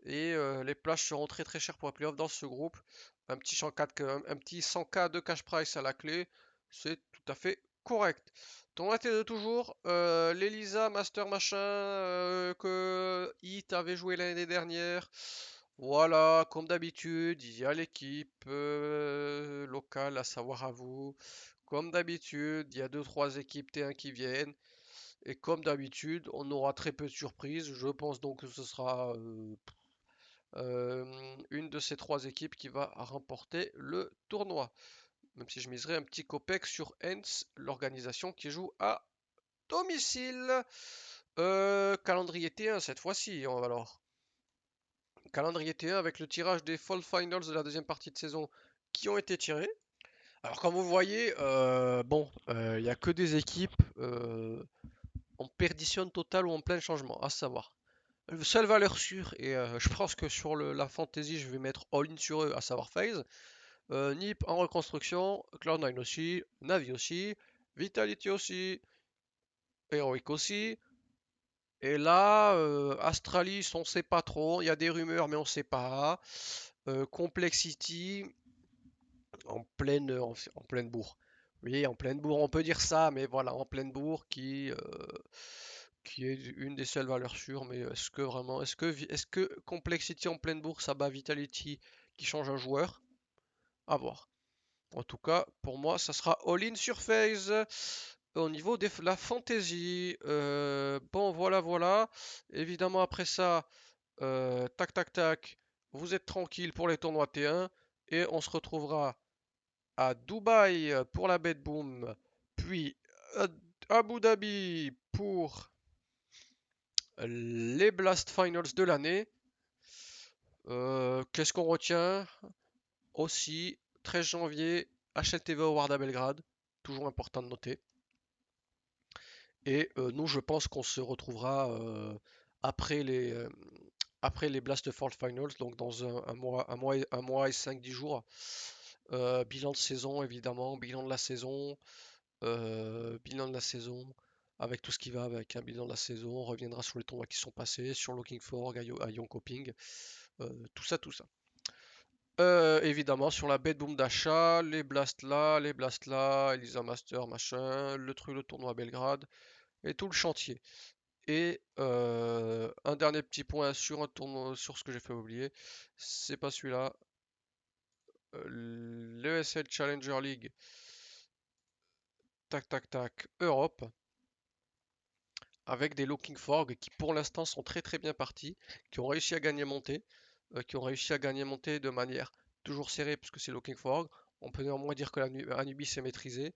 Et les plages seront très très chères pour les playoffs dans ce groupe. Un petit 100K de cash price à la clé, c'est tout à fait correct. Ton AT de toujours, l'Elisa Master machin que Hit avait joué l'année dernière. Voilà, comme d'habitude, il y a l'équipe locale, à savoir à vous. Comme d'habitude, il y a deux trois équipes T1 qui viennent. Et comme d'habitude, on aura très peu de surprises. Je pense donc que ce sera une de ces trois équipes qui va remporter le tournoi. Même si je miserais un petit copec sur Hens, l'organisation qui joue à domicile. Calendrier T1 cette fois-ci, alors. Calendrier T1 avec le tirage des Fall Finals de la deuxième partie de saison qui ont été tirés. Alors comme vous voyez, bon, il n'y a que des équipes en perdition totale ou en plein changement, à savoir. Seule valeur sûre, et je pense que sur la fantasy, je vais mettre all-in sur eux, à savoir FaZe. Nip en reconstruction, Cloud9 aussi, Navi aussi, Vitality aussi, Heroic aussi. Et là, Astralis, on sait pas trop. Il y a des rumeurs, mais on sait pas. Complexity, en pleine bourre. Oui, en pleine bourre, on peut dire ça, mais voilà, en pleine bourre, qui est une des seules valeurs sûres. Mais est-ce que vraiment, est-ce que Complexity en pleine bourre, ça bat Vitality qui change un joueur? À voir. En tout cas, pour moi, ça sera all-in sur FaZe. Au niveau de la fantasy, bon, voilà. Évidemment, après ça, tac, tac, tac, vous êtes tranquille pour les tournois T1 et on se retrouvera à Dubaï pour la Bet Boom, puis à Abu Dhabi pour Les Blast Finals de l'année. Qu'est-ce qu'on retient? Aussi, 13 janvier, HLTV Award à Belgrade. Toujours important de noter. Et nous, je pense qu'on se retrouvera après les, euh, après les Blast Fall Finals, donc dans un mois et 5-10 jours. Bilan de saison, évidemment, bilan de la saison, avec tout ce qui va avec un bilan de la saison. On reviendra sur les tournois qui sont passés, sur Looking For, à Yonkoping, tout ça, tout ça. Évidemment, sur la bête boom d'achat, les Blast là, Elisa Master, machin, le truc, le tournoi à Belgrade, et tout le chantier. Et un dernier petit point sur un tournoi, sur ce que j'ai fait oublier, c'est pas celui-là, l'ESL Challenger League, tac tac tac, Europe, avec des Looking Forg qui pour l'instant sont très très bien partis, qui ont réussi à gagner monter, de manière toujours serrée puisque c'est Looking Forg. On peut néanmoins dire que Anubis s'est maîtrisé.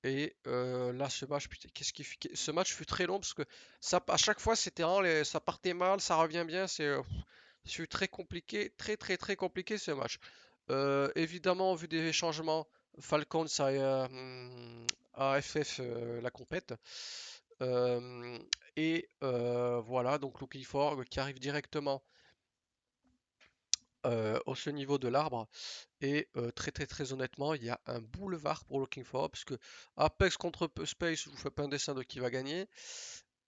Et là, ce match, putain, ce match fut très long parce que ça, à chaque fois, c'était ça partait mal, ça revient bien. Ce fut très compliqué, très très très compliqué ce match. Évidemment, vu des changements, Falcons a FF la compète. Euh, et voilà, donc Lucky Forg qui arrive directement au ce niveau de l'arbre. Et très très très honnêtement, il y a un boulevard pour Looking For, parce que Apex contre Space, je vous fais pas un dessin de qui va gagner.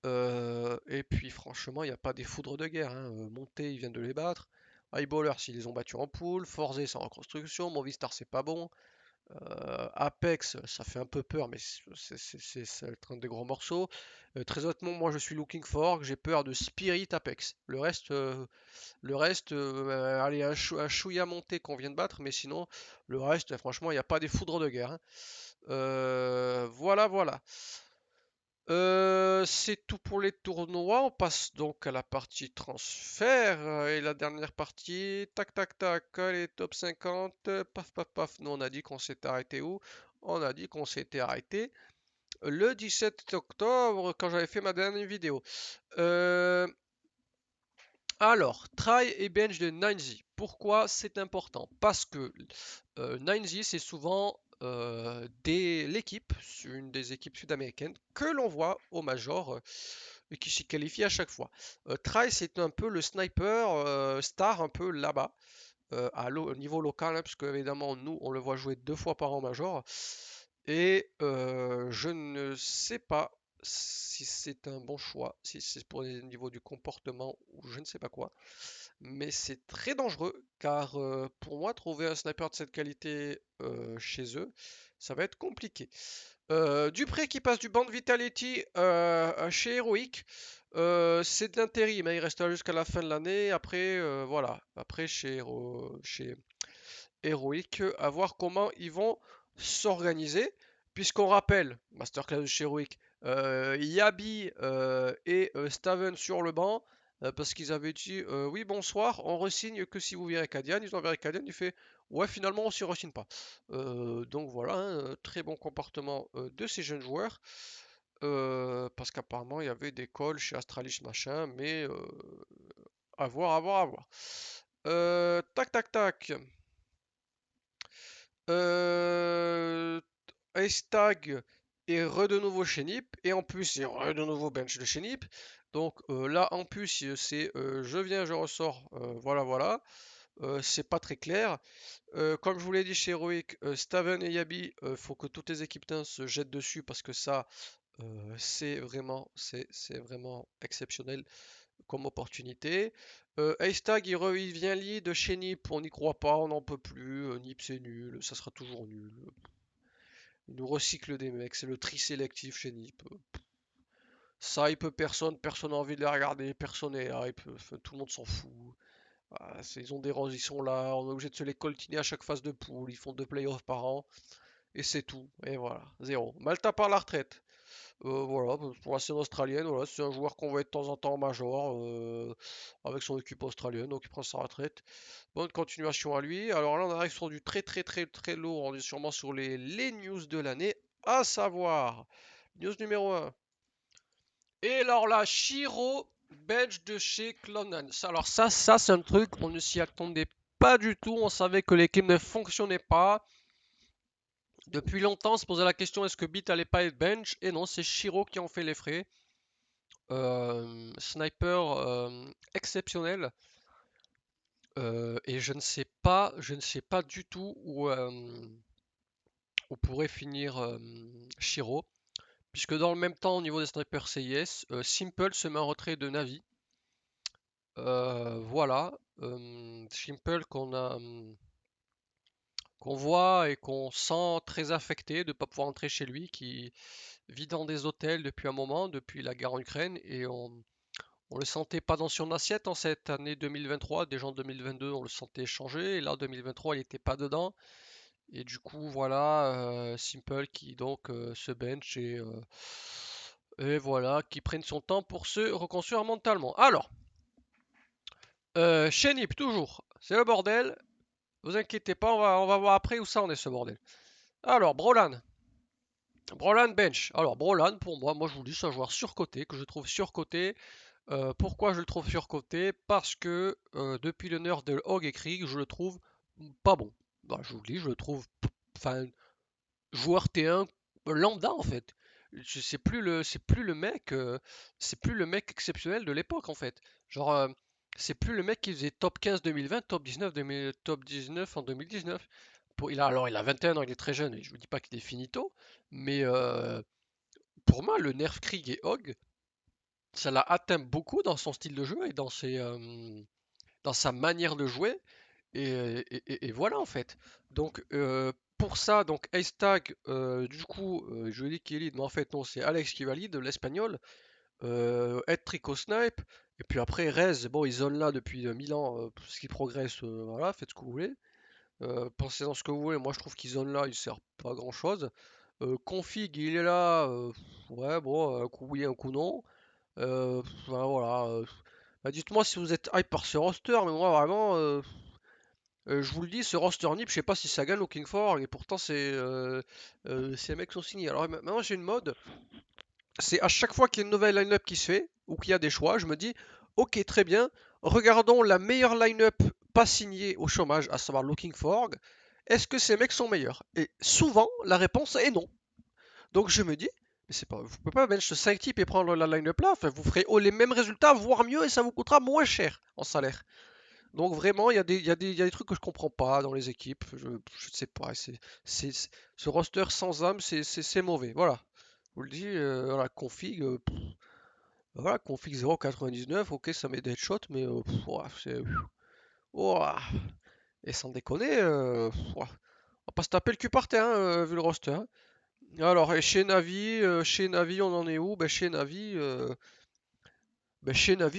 Et puis franchement, il n'y a pas des foudres de guerre, hein. Monté, ils viennent de les battre. Eyeballer, s'ils les ont battus en poule. Forze, c'est en reconstruction. Movistar, c'est pas bon. Apex, ça fait un peu peur, mais c'est un des gros morceaux. Très honnêtement, moi je suis Looking For, j'ai peur de Spirit Apex. Le reste, allez, un chouïa monté qu'on vient de battre, mais sinon, le reste, franchement, il n'y a pas des foudres de guerre, hein. Voilà, voilà. C'est tout pour les tournois. On passe donc à la partie transfert. Et la dernière partie, tac, tac, tac, les top 50. Paf, paf, paf. Nous, on a dit qu'on s'était arrêté où? On a dit qu'on s'était arrêté le 17 octobre, quand j'avais fait ma dernière vidéo. Euh, alors, try et bench de 9Z. Pourquoi c'est important? Parce que 9Z, c'est souvent l'équipe, une des équipes sud-américaines, que l'on voit au Major et qui s'y qualifie à chaque fois. Try, c'est un peu le sniper star, un peu là-bas, au niveau local, hein, parce que évidemment, nous, on le voit jouer 2 fois par an au Major. Et je ne sais pas si c'est un bon choix, si c'est pour le niveau du comportement ou je ne sais pas quoi. Mais c'est très dangereux car pour moi, trouver un sniper de cette qualité chez eux, ça va être compliqué. Dupré qui passe du Band Vitality chez Heroic. C'est de l'intérim, hein, il restera jusqu'à la fin de l'année. Après, voilà. Après, chez Heroic, à voir comment ils vont s'organiser. Puisqu'on rappelle, Masterclass de chez Heroic, Yabi et Staven sur le banc, parce qu'ils avaient dit oui bonsoir, on resigne que si vous virez Kadian. Ils ont viré Kadian, il fait ouais finalement on s'y resigne pas. Donc voilà, hein, très bon comportement de ces jeunes joueurs. Parce qu'apparemment il y avait des calls chez Astralis machin, mais à voir, à voir, à voir. Tac tac tac. Euh, Hashtag est de nouveau chez Nip et en plus il est de nouveau bench de chez Nip. Donc là en plus c'est je viens, je ressors, voilà voilà. C'est pas très clair. Comme je vous l'ai dit chez Heroic, Staven et Yabi, faut que toutes les équipes d'un se jettent dessus parce que ça c'est vraiment exceptionnel comme opportunité. Hashtag il vient lead chez Nip, on n'y croit pas, on n'en peut plus. Nip c'est nul, ça sera toujours nul. Il nous recycle des mecs, c'est le tri sélectif chez Nip. Ça hype personne, personne n'a envie de les regarder, personne est hype, enfin, tout le monde s'en fout. Ah, ils ont des rangs, ils sont là, on est obligé de se les coltiner à chaque phase de poule, ils font 2 playoffs par an, et c'est tout. Et voilà, zéro. Malta par la retraite. Voilà, pour la scène australienne, voilà, c'est un joueur qu'on voit de temps en temps en major, avec son équipe australienne, donc il prend sa retraite. Bonne continuation à lui. Alors là, on arrive sur du très très très très lourd, on est sûrement sur les news de l'année, à savoir, news numéro 1. Et alors là, Shiro. Bench de chez Clonan. Alors ça c'est un truc, on ne s'y attendait pas du tout. On savait que l'équipe ne fonctionnait pas. Depuis longtemps, on se posait la question est-ce que Beat allait pas être bench? Et non, c'est Shiro qui en fait les frais. Sniper exceptionnel. Et je ne sais pas du tout où pourrait finir Shiro. Puisque dans le même temps, au niveau des snipers CIS, Simple se met en retrait de Navi. Voilà. Simple qu'on voit et qu'on sent très affecté de ne pas pouvoir entrer chez lui, qui vit dans des hôtels depuis un moment, depuis la guerre en Ukraine, et on le sentait pas dans son assiette en cette année 2023. Déjà en 2022, on le sentait changer, et là en 2023, il n'était pas dedans. Et du coup, voilà, Simple qui donc se bench et voilà, qui prenne son temps pour se reconstruire mentalement. Alors, Shenip, toujours, c'est le bordel. Vous inquiétez pas, on va voir après où ça en est ce bordel. Alors, Brolan. Brolan bench. Alors, Brolan, pour moi, je vous dis, c'est un joueur surcoté, que je trouve surcoté. Pourquoi je le trouve surcoté? Parce que depuis le nerf de Hog et Krieg, je le trouve pas bon. Bah, je vous le dis, je le trouve, enfin, joueur T1 lambda en fait. C'est plus le mec exceptionnel de l'époque en fait. Genre, c'est plus le mec qui faisait top 15 2020, top 19, top 19 en 2019. Alors il a 21 ans, il est très jeune, et je vous dis pas qu'il est finito, mais pour moi, le nerf Krieg et Hog, ça l'a atteint beaucoup dans son style de jeu et dans sa manière de jouer. Et voilà en fait. Donc pour ça, donc Haystack, du coup, je dis qu'il lead, mais en fait non, c'est Alex qui valide, l'espagnol. Ed Trico Snipe. Et puis après, Rez, bon, ils zone là depuis 1000 ans, ce qui progresse, voilà, faites ce que vous voulez. Pensez dans ce que vous voulez, moi je trouve qu'ils zone là, il sert pas à grand chose. Config, il est là, ouais, bon, un coup oui, un coup non. Voilà. Bah, dites-moi si vous êtes hype par ce roster, mais moi vraiment, je vous le dis, ce roster NIP, je sais pas si ça gagne au King 4 et pourtant ces mecs sont signés. Alors maintenant j'ai une mode, c'est à chaque fois qu'il y a une nouvelle line-up qui se fait ou qu'il y a des choix, je me dis ok très bien, regardons la meilleure line-up pas signée au chômage, à savoir Looking for. Est-ce que ces mecs sont meilleurs? Et souvent la réponse est non. Donc je me dis, mais c'est pas, vous pouvez pas bench 5 types et prendre la line-up là, enfin, vous ferez les mêmes résultats, voire mieux, et ça vous coûtera moins cher en salaire. Donc vraiment, il y a des trucs que je comprends pas dans les équipes. Je sais pas. Ce roster sans âme, c'est mauvais. Voilà. Je vous le dis, voilà, config, voilà, config 0,99, ok, ça met des headshots, mais ouah, ouah. Et sans déconner, ouah, on va pas se taper le cul par terre, hein, vu le roster, hein. Alors, et chez Navi, on en est où? Ben, chez Navi,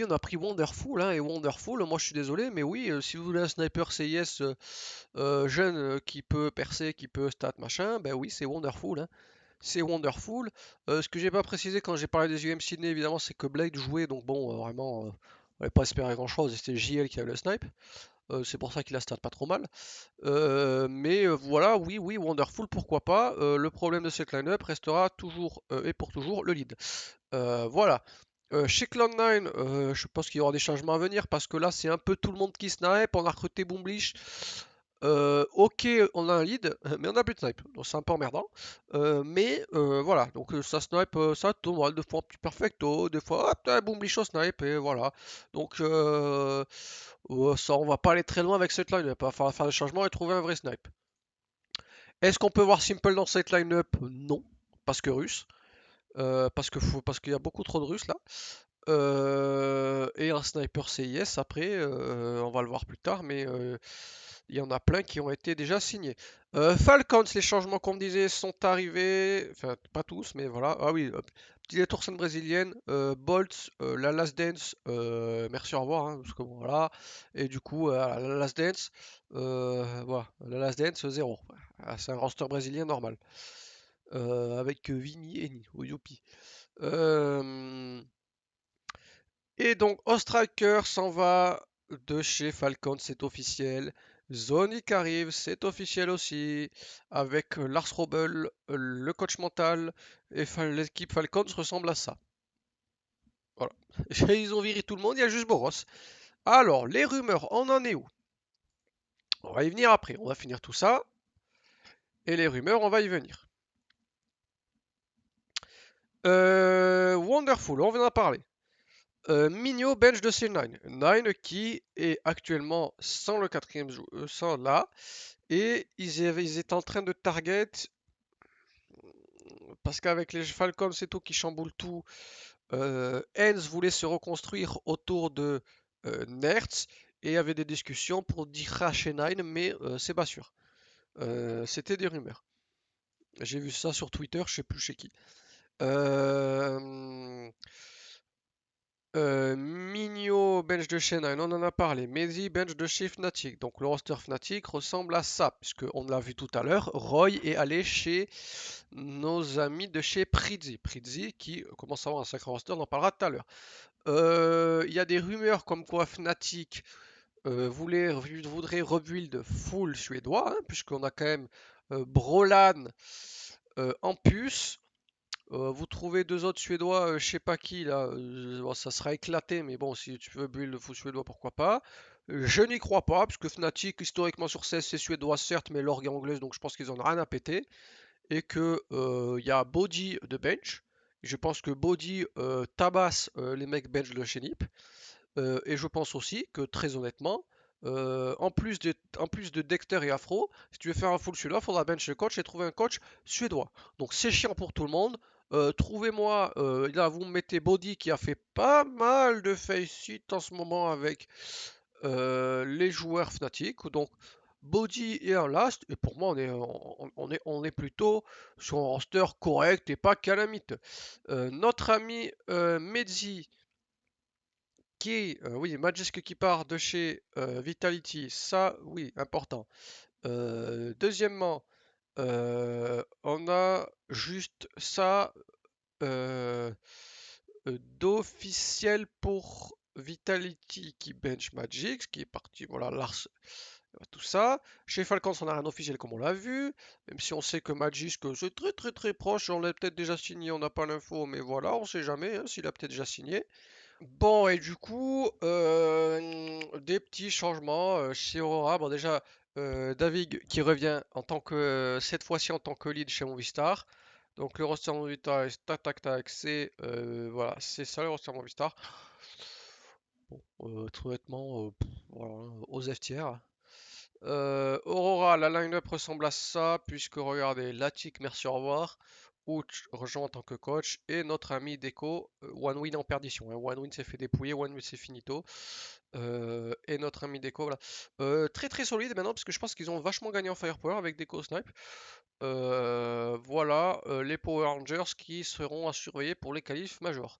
on a pris Wonderful, hein, et Wonderful, moi je suis désolé, mais oui, si vous voulez un sniper CIS jeune qui peut percer, qui peut stat machin, ben oui, c'est Wonderful, hein. C'est Wonderful. Ce que j'ai pas précisé quand j'ai parlé des UM Sydney, évidemment, c'est que Blade jouait, donc bon, vraiment, on n'avait pas espéré grand chose, et c'était JL qui avait le snipe. C'est pour ça qu'il a stat pas trop mal. Mais voilà, oui, Wonderful, pourquoi pas. Le problème de cette line-up restera toujours et pour toujours le lead. Voilà. Chez Cloud9, je pense qu'il y aura des changements à venir parce que là, c'est un peu tout le monde qui snipe. On a recruté Boomblish. Ok, on a un lead, mais on a plus de snipe. Donc c'est un peu emmerdant. Mais voilà, donc ça snipe, ça tourne. Des fois un petit perfecto, des fois, hop, un Boomblish au snipe, et voilà. Donc ça, on va pas aller très loin avec cette line-up. Il va falloir faire des changements et trouver un vrai snipe. Est-ce qu'on peut voir Simple dans cette line-up? Non, parce que russe. Parce qu'il y a beaucoup trop de Russes là. Et un sniper CIS après, on va le voir plus tard, mais il y en a plein qui ont été déjà signés. Falcons, les changements qu'on me disait sont arrivés, enfin pas tous, mais voilà. Ah oui, petit détour scène brésilienne, Bolt, la Last Dance, merci au revoir, hein, parce que bon, voilà. Et du coup, la Last Dance, voilà, la Last Dance 0. Ah, c'est un roster brésilien normal. Avec Vini et Ni, oh, youpi. Euh, et donc, Ostriker s'en va de chez Falcon, c'est officiel. Zonic arrive, c'est officiel aussi. Avec Lars Robel, le coach mental. Et l'équipe Falcons ressemble à ça. Voilà. Ils ont viré tout le monde, il y a juste Boros. Alors, les rumeurs, on en est où? On va y venir après. On va finir tout ça. Et les rumeurs, on va y venir. Wonderful, on vient d'en parler. Minho bench de C9. Nine qui est actuellement sans le quatrième sans là. Et ils étaient en train de target. Parce qu'avec les Falcons c'est tout qui chamboule tout. Heinz voulait se reconstruire autour de Nertz. Et avait des discussions pour dire chez Nine, mais c'est pas sûr. C'était des rumeurs. J'ai vu ça sur Twitter, je sais plus chez qui. Euh, Migno, bench de Chennai, on en a parlé. Mehdi, bench de chez Fnatic. Donc le roster Fnatic ressemble à ça, puisque on l'a vu tout à l'heure. Roy est allé chez nos amis de chez Prizzi. Prizzi qui commence à avoir un sacré roster, on en parlera tout à l'heure. Il y a des rumeurs comme quoi Fnatic voudrait rebuild full suédois, hein, puisqu'on a quand même Brolan en puce. Vous trouvez deux autres Suédois, je sais pas qui là, bon, ça sera éclaté, mais bon, si tu veux build full Suédois, pourquoi pas. Je n'y crois pas, parce que Fnatic, historiquement sur 16, c'est Suédois certes, mais l'orgue est anglaise, donc je pense qu'ils en ont rien à péter. Et que il y a Body de bench. Je pense que Body tabasse les mecs bench de chez Nip. Et je pense aussi que très honnêtement, en plus de Dexter et Afro, si tu veux faire un full suédois, il faudra bench le coach et trouver un coach suédois. Donc c'est chiant pour tout le monde. Trouvez-moi, là vous me mettez Body qui a fait pas mal de face hit en ce moment avec les joueurs Fnatic. Donc Body est un last, et pour moi on est plutôt sur un roster correct et pas calamite. Notre ami Medzi oui, Magisk qui part de chez Vitality, ça, oui, important. Deuxièmement, on a juste ça euh, d'officiel pour Vitality qui bench Magix, qui est parti, voilà, Lars, tout ça. Chez Falcons, on n'a rien officiel comme on l'a vu, même si on sait que Magisk, c'est très très très proche, on l'a peut-être déjà signé, on n'a pas l'info, mais voilà, on sait jamais hein, s'il a peut-être déjà signé. Bon, et du coup, des petits changements chez Aurora. Bon, déjà, David qui revient en tant que, cette fois-ci en tant que lead chez Movistar. Donc, le roster Movistar, tac, tac, tac, c'est voilà, c'est ça le roster Movistar. Bon, tout honnêtement, voilà, aux F tiers. Aurora, la line-up ressemble à ça, puisque regardez, Latik, merci, au revoir. Ouch rejoint en tant que coach. Et notre ami Deco, One Win en perdition, hein. One Win s'est fait dépouiller, One Win c'est finito. Et notre ami Deco, voilà. Très très solide maintenant, parce que je pense qu'ils ont vachement gagné en Firepower avec Deco Snipe. Voilà les Power Rangers qui seront à surveiller pour les qualifs majors.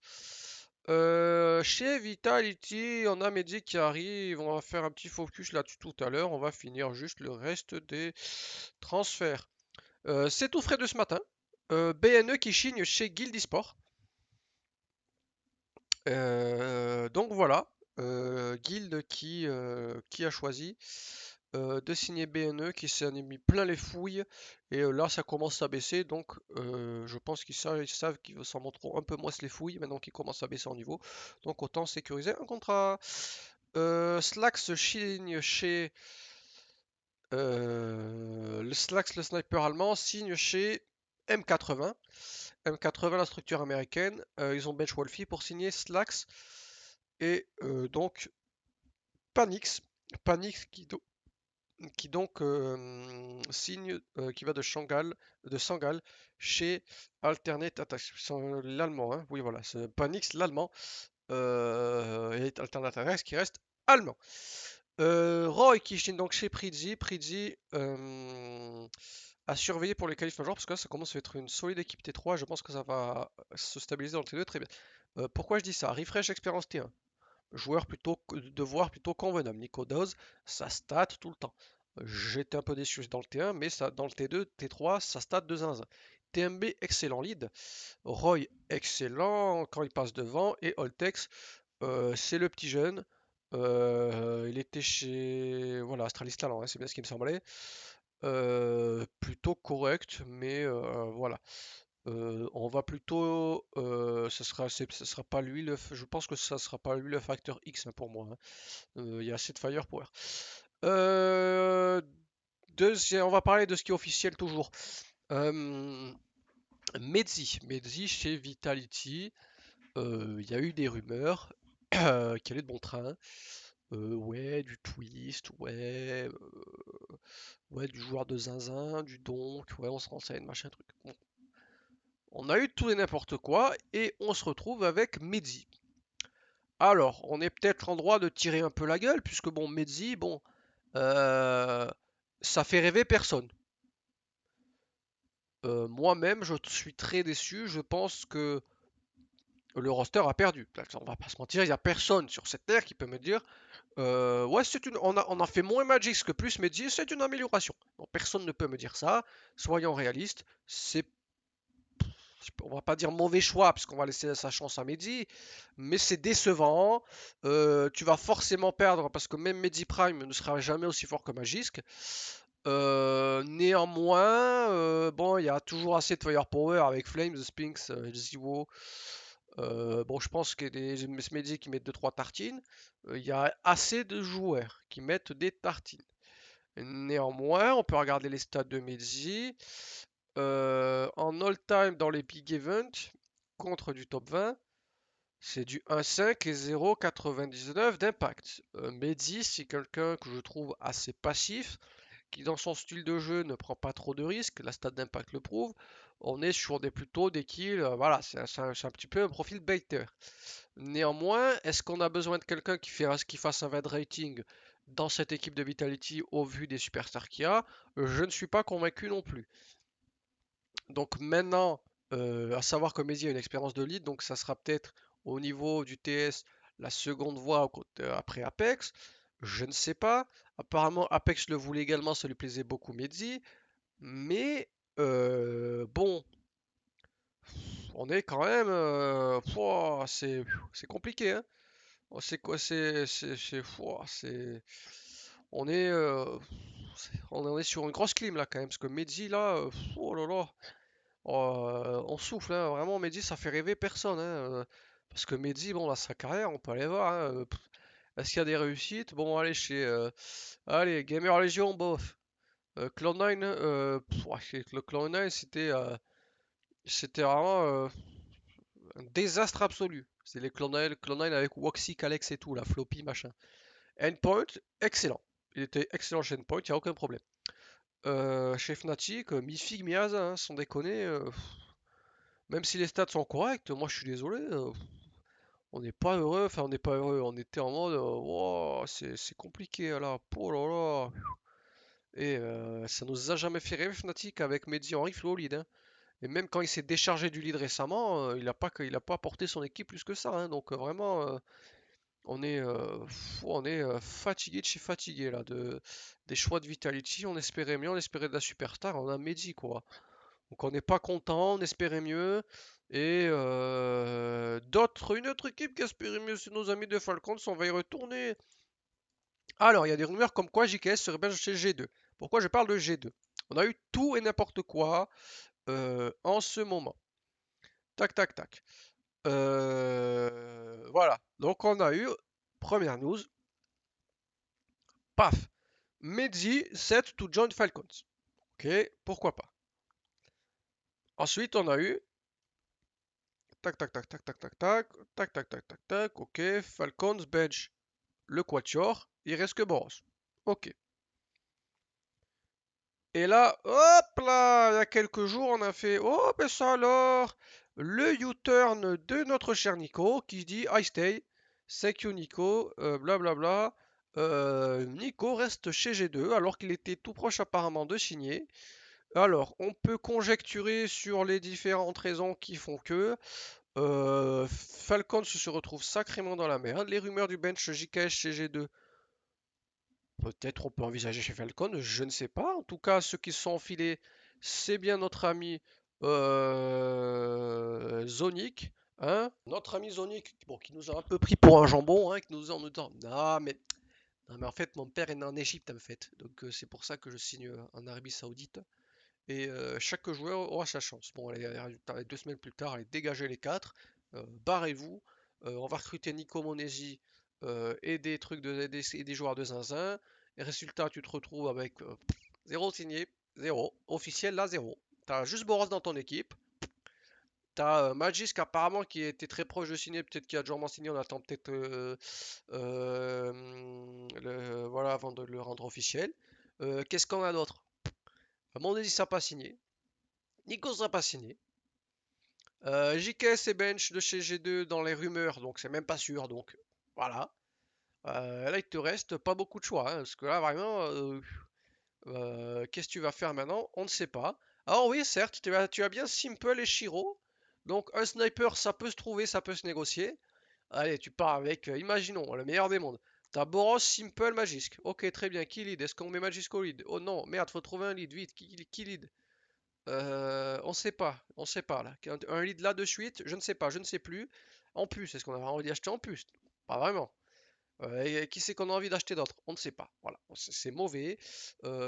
Chez Vitality, on a Mehdi qui arrive, on va faire un petit focus là-dessus tout à l'heure, on va finir juste le reste des transferts. C'est tout frais de ce matin. BNE qui chigne chez Guild Esport. Donc voilà, Guild qui a choisi de signer BNE, qui s'en est mis plein les fouilles, et là ça commence à baisser, donc je pense ils savent qu'ils s'en montreront un peu moins les fouilles, maintenant qu'ils commencent à baisser en niveau, donc autant sécuriser un contrat. Slax signe chez... le Slax, le sniper allemand, signe chez M80. M80, la structure américaine, ils ont bench Wolfie pour signer Slax et donc Panix. Panix qui donc signe, qui va de de Sangal chez Alternate Attack. L'allemand, hein. Oui, voilà, c'est Panix, l'allemand. Et Alternate Attack qui reste allemand. Roy qui signe donc chez Prizzi. Prizzi à surveiller pour les qualifs majors parce que là ça commence à être une solide équipe T3. Je pense que ça va se stabiliser dans le T2 très bien. Pourquoi je dis ça? Refresh expérience T1. Joueur plutôt devoir plutôt convenable. Nico Dawes, ça stat tout le temps. J'étais un peu déçu dans le T1, mais ça, dans le T2, T3, ça stat de zinzin. TMB, excellent lead. Roy, excellent quand il passe devant. Et Oltex, c'est le petit jeune. Il était chez voilà, Astralis Talent, hein, c'est bien ce qui me semblait. Plutôt correct, mais voilà. On va plutôt, ce sera pas lui je pense que ça sera pas lui le facteur X hein, pour moi, hein. Il y a assez de firepower. Euh, on va parler de ce qui est officiel toujours. Euh, Mezzi chez Vitality, il y a eu des rumeurs qu'il allait de bon train. Ouais, du twist, ouais, du joueur de zinzin, du donk, ouais, on se renseigne, machin truc. Bon. On a eu tout et n'importe quoi et on se retrouve avec Mehdi. Alors, on est peut-être en droit de tirer un peu la gueule, puisque bon, Mehdi, bon, euh, ça fait rêver personne. Moi-même, je suis très déçu. Je pense que le roster a perdu. On va pas se mentir, il n'y a personne sur cette terre qui peut me dire ouais, on a fait moins Magix que plus Mehdi, c'est une amélioration. Bon, personne ne peut me dire ça. Soyons réalistes, on va pas dire mauvais choix, parce qu'on va laisser sa chance à Mehdi, mais c'est décevant. Tu vas forcément perdre, parce que même Mehdi Prime ne sera jamais aussi fort que Magisk. Néanmoins, bon, il y a toujours assez de firepower avec Flames, Spinks, Zero. Bon, je pense que des Mehdi qui mettent 2-3 tartines, il y a assez de joueurs qui mettent des tartines. Néanmoins, on peut regarder les stats de Mehdi. En all-time dans les big events, contre du top 20, c'est du 1,5 et 0,99 d'impact. Mehdi, c'est quelqu'un que je trouve assez passif, qui dans son style de jeu ne prend pas trop de risques, la stat d'impact le prouve. On est sur plutôt des kills, voilà, c'est un petit peu un profil baiter. Néanmoins, est-ce qu'on a besoin de quelqu'un qui fasse un VAD rating dans cette équipe de Vitality au vu des superstars qu'il y a? Je ne suis pas convaincu non plus. Donc maintenant, à savoir que Mehdi a une expérience de lead, donc ça sera peut-être au niveau du TS la seconde voie après Apex. Je ne sais pas. Apparemment, Apex le voulait également, ça lui plaisait beaucoup Mehdi. Mais bon, on est quand même. Pouah, c'est compliqué, hein. Oh, c'est quoi? Pouah, on est, on est sur une grosse clim là quand même, parce que Mehdi là, oh là là. On souffle, hein. Vraiment, Mehdi, ça fait rêver personne, hein. Parce que Mehdi, bon, là, sa carrière, on peut aller voir, hein. Est-ce qu'il y a des réussites? Bon, allez, allez, Gamer Legion, bof. Cloud9, ouais, le Cloud9, c'était vraiment un désastre absolu. C'est les Cloud9 avec Woxy, Kalex et tout, la Floppy, machin. Endpoint, excellent. Il était excellent chez Endpoint, il n'y a aucun problème. Chez Fnatic, mi-figue, mi-asa, hein, sans déconner. Même si les stats sont correctes, moi je suis désolé, on n'est pas heureux, enfin on n'est pas heureux, on était en mode wow, c'est compliqué là, oh là là. Et ça nous a jamais fait rêver Fnatic avec Mehdi en rifle au lead, hein. Et même quand il s'est déchargé du lead récemment, il a pas porté son équipe plus que ça, hein. Donc vraiment on est, fatigué de chez fatigué là, des choix de Vitality, on espérait mieux, on espérait de la superstar, on a Mehdi quoi. Donc on n'est pas content, on espérait mieux. Et une autre équipe qui espérait mieux, c'est nos amis de Falcons, on va y retourner. Alors, il y a des rumeurs comme quoi JKS serait bien chez G2. Pourquoi je parle de G2? On a eu tout et n'importe quoi en ce moment. Tac, tac, tac. Voilà. Donc on a eu, première news, paf, Mehdi set to join Falcons. Ok, pourquoi pas. Ensuite, on a eu tac, tac, tac, tac, tac, tac, tac, tac, tac, tac, tac, tac, ok. Falcons bench le quatuor, il reste que Boros. Ok. Et là, hop là, il y a quelques jours, on a fait, oh ben ça alors, le U-turn de notre cher Nico qui se dit, I stay, thank you Nico, blablabla. Nico reste chez G2 alors qu'il était tout proche apparemment de signer. Alors, on peut conjecturer sur les différentes raisons qui font que Falcons se retrouve sacrément dans la merde. Les rumeurs du bench JKS chez G2, peut-être on peut envisager chez Falcon, je ne sais pas. En tout cas, ceux qui se sont enfilés, c'est bien notre ami Zonic, hein. Notre ami Zonic, bon, qui nous a un peu pris pour un jambon, hein, qui nous a en nous disant, non, mais en fait, mon père est né en Égypte, en fait. Donc c'est pour ça que je signe en Arabie Saoudite. et chaque joueur aura sa chance. Bon, allez, résultat, 2 semaines plus tard, allez, dégagez les quatre, barrez-vous, on va recruter Nico Monesi et des trucs et des joueurs de zinzin. Et résultat, tu te retrouves avec zéro signé, zéro. Officiel, là, zéro. T'as juste Boros dans ton équipe. T'as Magis qui apparemment qui était très proche de signer, peut-être qu'il a déjà signé, on attend peut-être voilà avant de le rendre officiel. Qu'est-ce qu'on a d'autre? Monesi n'a pas signé, Nikos n'a pas signé. JKS et Bench de chez G2 dans les rumeurs, donc c'est même pas sûr, donc voilà. Là il te reste pas beaucoup de choix, hein, parce que là vraiment, qu'est-ce que tu vas faire maintenant? On ne sait pas. Alors oui, certes, tu as bien Simple et Shiro. Donc un sniper, ça peut se trouver, ça peut se négocier. Allez, tu pars avec, imaginons, le meilleur des mondes. T'as Boros, Simple, Magisk. Ok, très bien. Qui lead? Est-ce qu'on met Magisk au lead? Oh non, merde, faut trouver un lead, vite. Qui lead? On sait pas, on sait pas là. Un lead là de suite, je ne sais pas, je ne sais plus. En plus, est-ce qu'on a envie d'acheter en plus? Pas vraiment. Et qui c'est qu'on a envie d'acheter d'autre? On ne sait pas. Voilà, c'est mauvais.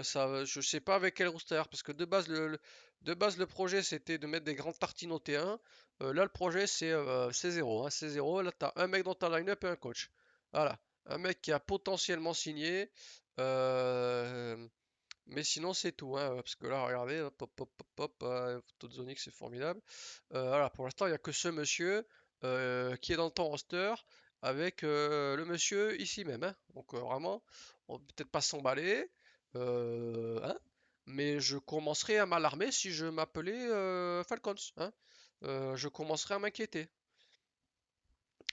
Ça, je sais pas avec quel roster, parce que de base le projet c'était de mettre des grandes tartines au T1. Là le projet c'est zéro, hein, c'est zéro. Là t'as un mec dans ta line-up et un coach. Voilà, un mec qui a potentiellement signé. Euh, mais sinon c'est tout, hein, parce que là regardez, hop, hop, hop, hop, hop, photo de Zonix c'est formidable. Voilà, pour l'instant il n'y a que ce monsieur qui est dans ton roster avec le monsieur ici même, hein. Donc vraiment, on va peut-être pas s'emballer, hein, mais je commencerai à m'alarmer si je m'appelais Falcons, hein. Je commencerai à m'inquiéter.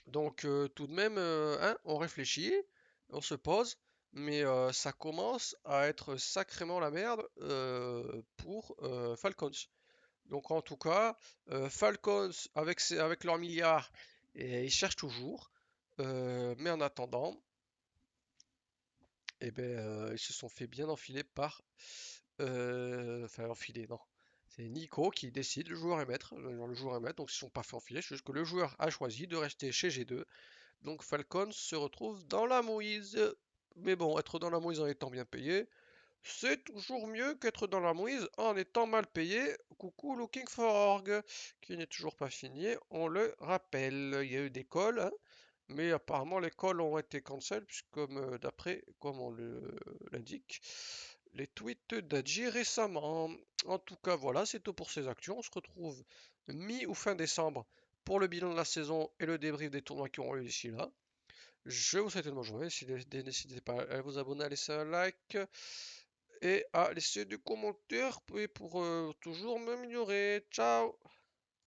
Donc tout de même, hein, on réfléchit, on se pose, mais ça commence à être sacrément la merde pour Falcons. Donc en tout cas, Falcons avec leurs milliards, et ils cherchent toujours. Mais en attendant, eh ben, ils se sont fait bien enfiler par... enfin enfiler, non. C'est Nico qui décide, le joueur est maître, le joueur est maître, donc ils ne se sont pas fait enfiler, c'est juste que le joueur a choisi de rester chez G2. Donc Falcons se retrouve dans la mouise. Mais bon, être dans la mouise en étant bien payé, c'est toujours mieux qu'être dans la mouise en étant mal payé. Coucou Looking for Org, qui n'est toujours pas fini, on le rappelle. Il y a eu des calls, hein, mais apparemment les calls ont été cancel, puisque d'après, comme on l'indique, les tweets d'Adji récemment. En tout cas, voilà, c'est tout pour ces actions. On se retrouve mi ou fin décembre pour le bilan de la saison et le débrief des tournois qui auront lieu d'ici là. Je vous souhaite une bonne journée. N'hésitez pas à vous abonner, à laisser un like et à laisser des commentaires pour toujours m'améliorer. Ciao!